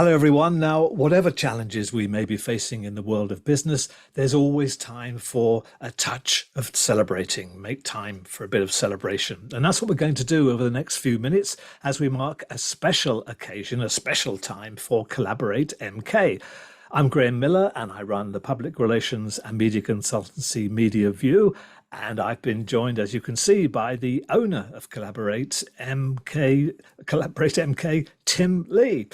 Hello, everyone. Now, whatever challenges we may be facing in the world of business, there's always time for a touch of celebrating. Make time for a bit of celebration. And that's what we're going to do over the next few minutes as we mark a special occasion, a special time for Collaborate MK. I'm Graham Miller, and I run the public relations and media consultancy Media View. And I've been joined, as you can see, by the owner of Collaborate MK, Tim Lee.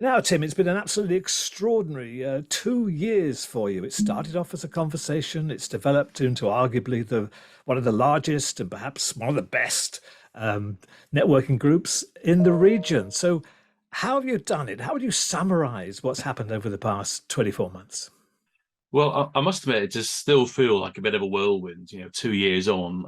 Now, Tim, it's been an absolutely extraordinary 2 years for you. It started off as a conversation. It's developed into arguably one of the largest and perhaps one of the best networking groups in the region. So how have you done it? How would you summarize what's happened over the past 24 months? Well, I must admit, it does still feel like a bit of a whirlwind, 2 years on,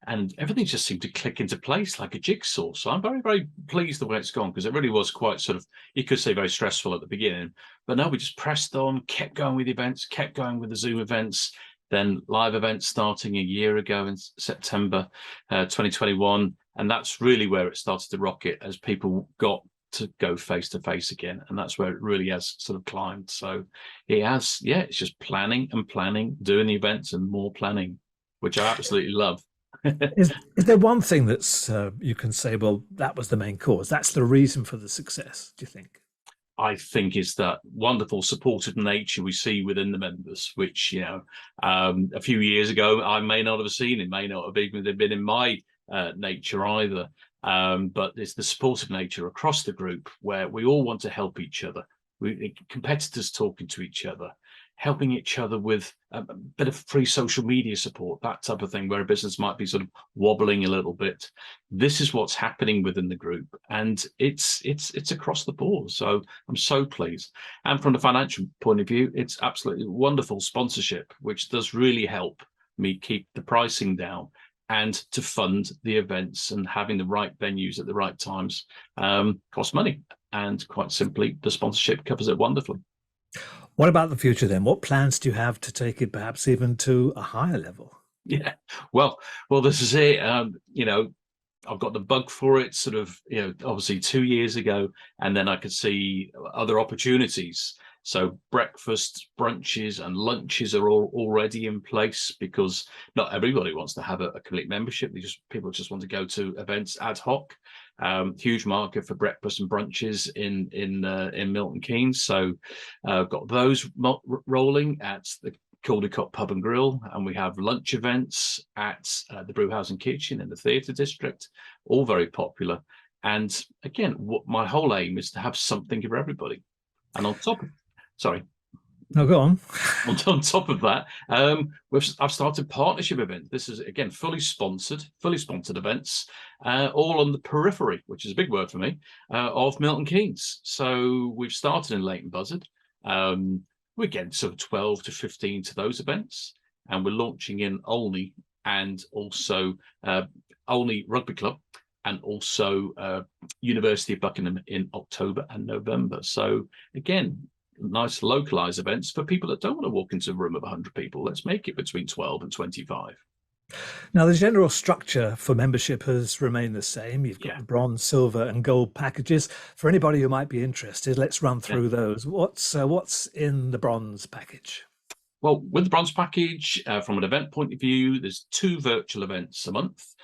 and everything just seemed to click into place like a jigsaw. So I'm very, very pleased the way it's gone, because it really was quite sort of, you could say, very stressful at the beginning. But no, we just pressed on, kept going with the events, kept going with the Zoom events, then live events starting a year ago in September 2021. And that's really where it started to rocket as people got to go face to face again, and that's where it really has sort of climbed. So it has, it's just planning and planning, doing the events and more planning, which I absolutely love. Is there one thing that's you can say, well, that was the main cause, that's the reason for the success, do you think? I think is that wonderful supportive nature we see within the members, which a few years ago I may not have seen. It may not have even been in my nature either. But it's the supportive nature across the group where we all want to help each other. Competitors talking to each other, helping each other with a bit of free social media support, that type of thing, where a business might be sort of wobbling a little bit. This is what's happening within the group, and it's across the board. So I'm so pleased. And from the financial point of view, it's absolutely wonderful sponsorship, which does really help me keep the pricing down and to fund the events, and having the right venues at the right times costs money. And quite simply, the sponsorship covers it wonderfully. What about the future then? What plans do you have to take it perhaps even to a higher level? Yeah, well, this is it. I've got the bug for it sort of, obviously 2 years ago, and then I could see other opportunities. So breakfast, brunches and lunches are all already in place, because not everybody wants to have a complete membership. People just want to go to events ad hoc. Huge market for breakfast and brunches in Milton Keynes. So got those rolling at the Caldecott Pub and Grill, and we have lunch events at the Brewhouse and Kitchen in the Theatre District, all very popular. And again, what my whole aim is to have something for everybody. And on top of No, go on. On top of that, I've started partnership events. This is, again, fully sponsored events, all on the periphery, which is a big word for me, of Milton Keynes. So we've started in Leighton Buzzard. We're getting sort of 12 to 15 to those events, and we're launching in Olney, and also Olney Rugby Club, and also University of Buckingham in October and November. So again, nice localized events for people that don't want to walk into a room of 100 people. Let's make it between 12 and 25. Now, the general structure for membership has remained the same. You've got the bronze, silver and gold packages. For anybody who might be interested, let's run through those. What's in the bronze package? Well, with the bronze package, from an event point of view, there's 2 virtual events a month,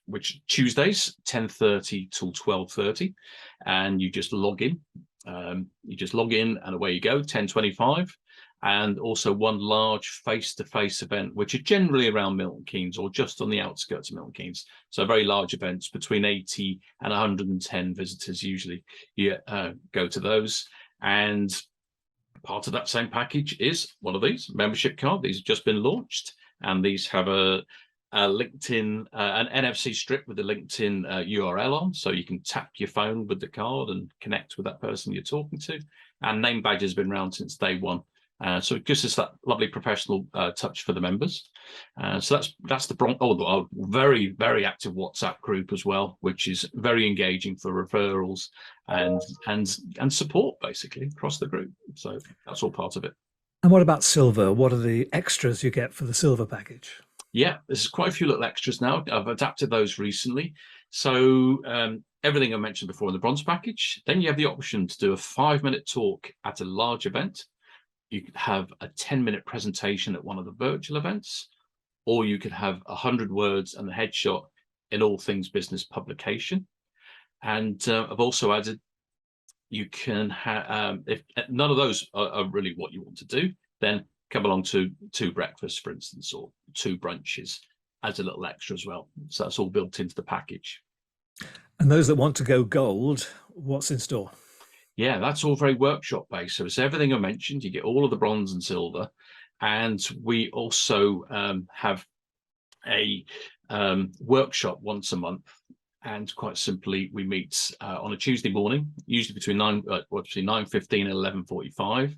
which Tuesdays, 10:30 till 12:30, and you just log in. And away you go, 10:25, and also one large face-to-face event, which are generally around Milton Keynes or just on the outskirts of Milton Keynes. So very large events, between 80 and 110 visitors usually. You go to those, and part of that same package is one of these membership card. These have just been launched, and these have a LinkedIn, an NFC strip with the LinkedIn URL on, so you can tap your phone with the card and connect with that person you're talking to. And name badge has been around since day one, so it gives us that lovely professional touch for the members. So that's the very, very active WhatsApp group as well, which is very engaging for referrals and support basically across the group. So that's all part of it. And what about silver? What are the extras you get for the silver package? Yeah, there's quite a few little extras now. I've adapted those recently. So everything I mentioned before in the bronze package. Then you have the option to do a 5-minute talk at a large event. You could have a 10-minute presentation at one of the virtual events, or you could have 100 words and the headshot in All Things Business publication. And I've also added, you can have, if none of those are really what you want to do, then come along to 2 breakfasts, for instance, or 2 brunches as a little extra as well. So that's all built into the package. And those that want to go gold, what's in store? Yeah, that's all very workshop based. So it's everything I mentioned. You get all of the bronze and silver. And we also have a workshop once a month. And quite simply, we meet on a Tuesday morning, usually between 9:15 and 11:45,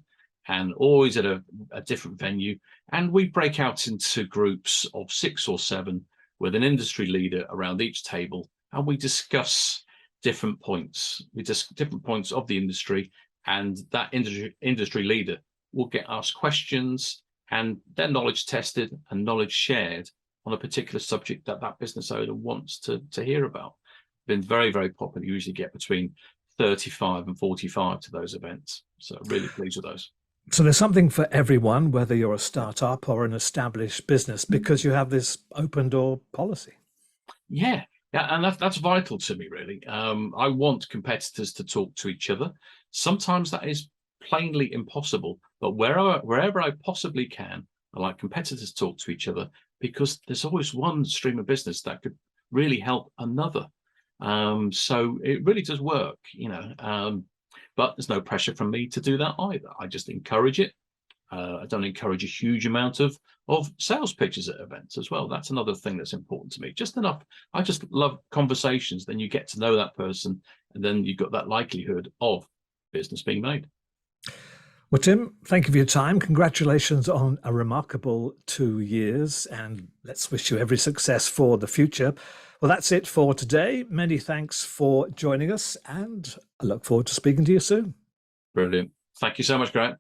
and always at a different venue. And we break out into groups of 6 or 7 with an industry leader around each table, and we discuss different points. We discuss different points of the industry, and that industry leader will get asked questions and their knowledge tested and knowledge shared on a particular subject that that business owner wants to hear about. Been very, very popular. You usually get between 35 and 45 to those events. So really pleased with those. So there's something for everyone, whether you're a startup or an established business, because you have this open door policy. Yeah, and that's vital to me, really. I want competitors to talk to each other. Sometimes that is plainly impossible, but wherever I possibly can, I like competitors to talk to each other, because there's always one stream of business that could really help another. So it really does work, but there's no pressure from me to do that either. I just encourage it. I don't encourage a huge amount of sales pitches at events as well. That's another thing that's important to me. Just enough. I just love conversations. Then you get to know that person, and then you've got that likelihood of business being made. Well, Tim, thank you for your time. Congratulations on a remarkable 2 years, and let's wish you every success for the future. Well, that's it for today. Many thanks for joining us, and I look forward to speaking to you soon. Brilliant. Thank you so much, Grant.